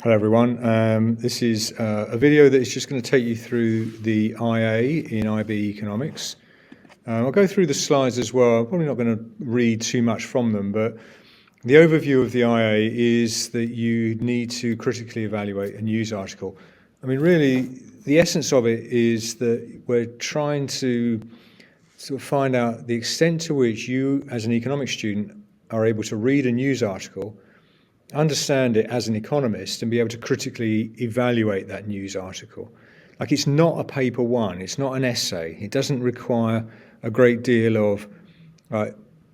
Hello everyone. This is a video that is just going to take you through the IA in IB Economics. I'll go through the slides as well. I'm probably not going to read too much from them, but the overview of the IA is that you need to critically evaluate a news article. I mean, really, the essence of it is that we're trying to sort of find out the extent to which you, as an economics student, are able to read a news article, understand it as an economist, and be able to critically evaluate that news article. Like, it's not a paper one, it's not an essay. It doesn't require a great deal of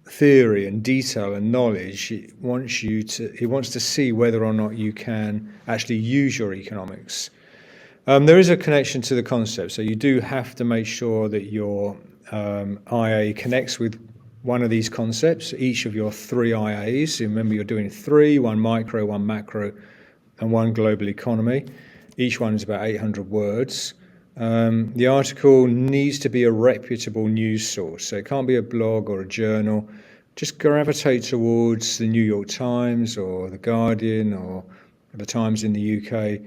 theory and detail and knowledge. It wants to see whether or not you can actually use your economics. There is a connection to the concept, so you do have to make sure that your IA connects with one of these concepts, each of your three IAs. Remember, you're doing three: one micro, one macro, and one global economy. Each one is about 800 words. The article needs to be a reputable news source, so it can't be a blog or a journal. Just gravitate towards the New York Times or the Guardian or the Times in the UK.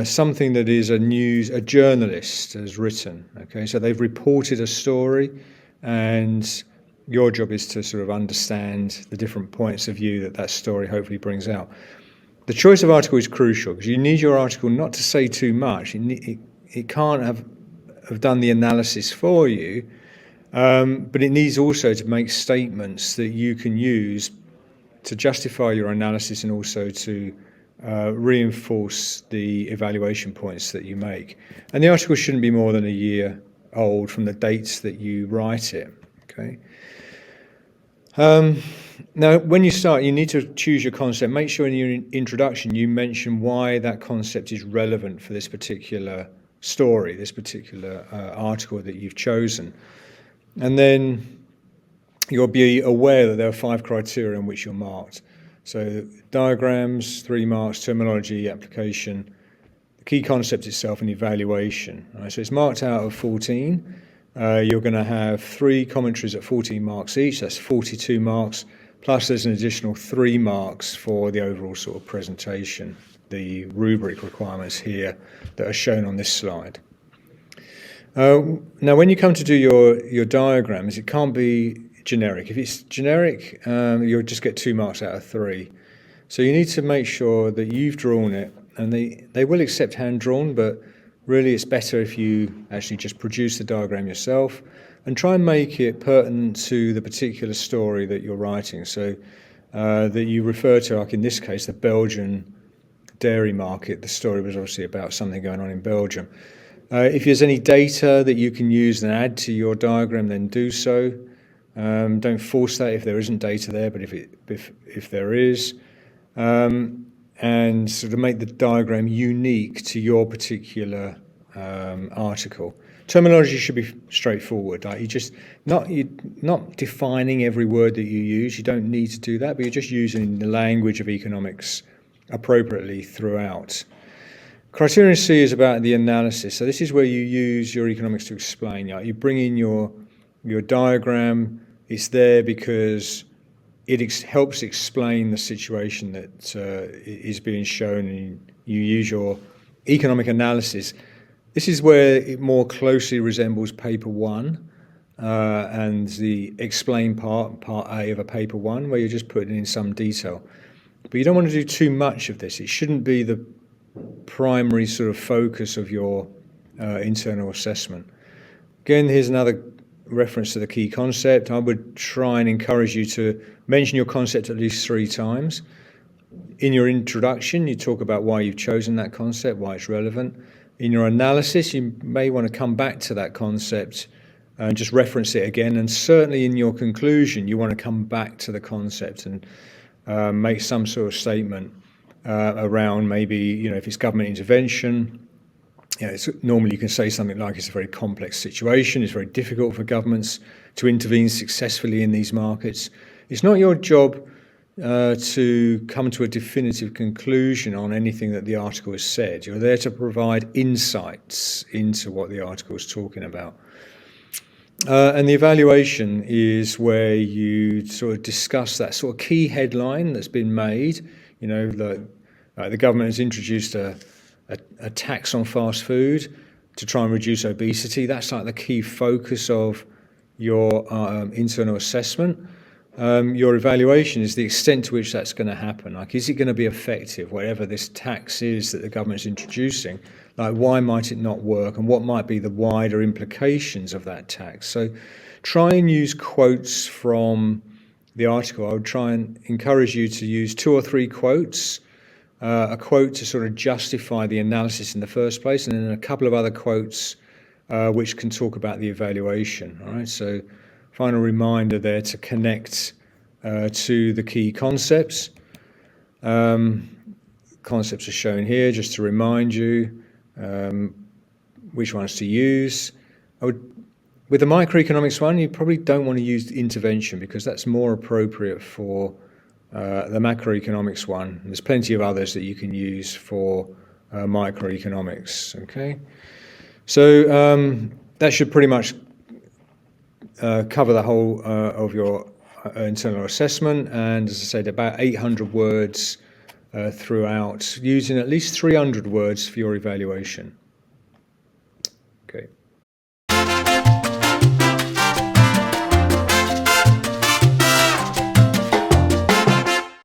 Something that is a journalist has written. Okay, so they've reported a story, and your job is to sort of understand the different points of view that story hopefully brings out. The choice of article is crucial because you need your article not to say too much. It can't have done the analysis for you, but it needs also to make statements that you can use to justify your analysis and also to reinforce the evaluation points that you make. And the article shouldn't be more than a year old from the dates that you write it. Okay. Now, when you start, you need to choose your concept. Make sure in your introduction you mention why that concept is relevant for this particular story, this particular article that you've chosen. And then you'll be aware that there are 5 criteria in which you're marked. So diagrams, 3 marks, terminology, application, the key concept itself, and evaluation. Right? So it's marked out of 14. You're going to have 3 commentaries at 14 marks each. That's 42 marks. Plus there's an additional 3 marks for the overall sort of presentation, the rubric requirements here that are shown on this slide. Now, when you come to do your diagrams, it can't be generic. If it's generic, you'll just get 2 marks out of 3. So you need to make sure that you've drawn it, and they will accept hand-drawn, but really it's better if you actually just produce the diagram yourself and try and make it pertinent to the particular story that you're writing. So that you refer to, like in this case, the Belgian dairy market. The story was obviously about something going on in Belgium. If there's any data that you can use and add to your diagram, then do so. Don't force that if there isn't data there, but if there is. And sort of make the diagram unique to your particular article. Terminology should be straightforward. Like you're not defining every word that you use. You don't need to do that, but you're just using the language of economics appropriately throughout. Criterion C is about the analysis. So this is where you use your economics to explain. You bring in your diagram. It's there because it helps explain the situation that is being shown, and you use your economic analysis. This is where it more closely resembles paper 1 and the explain part A of a paper 1, where you're just putting in some detail. But you don't want to do too much of this. It shouldn't be the primary sort of focus of your internal assessment. Again, here's another reference to the key concept. I would try and encourage you to mention your concept at least 3 times. In your introduction, you talk about why you've chosen that concept, why it's relevant. In your analysis, you may want to come back to that concept and just reference it again. And certainly in your conclusion, you want to come back to the concept and make some sort of statement around maybe, if it's government intervention. Normally you can say something like it's a very complex situation. It's very difficult for governments to intervene successfully in these markets. It's not your job to come to a definitive conclusion on anything that the article has said. You're there to provide insights into what the article is talking about. And the evaluation is where you sort of discuss that sort of key headline that's been made, The government has introduced a tax on fast food to try and reduce obesity. That's like the key focus of your internal assessment. Your evaluation is the extent to which that's going to happen. Like, is it going to be effective, whatever this tax is that the government is introducing? Like, why might it not work, and what might be the wider implications of that tax? So try and use quotes from the article. I would try and encourage you to use 2 or 3 quotes, a quote to sort of justify the analysis in the first place, and then a couple of other quotes which can talk about the evaluation. All right, so final reminder there to connect to the key concepts. Concepts are shown here just to remind you which ones to use. With the microeconomics one, you probably don't want to use intervention because that's more appropriate for the macroeconomics one. And there's plenty of others that you can use for microeconomics. Okay, so that should pretty much cover the whole of your internal assessment. And as I said, about 800 words throughout, using at least 300 words for your evaluation. Okay.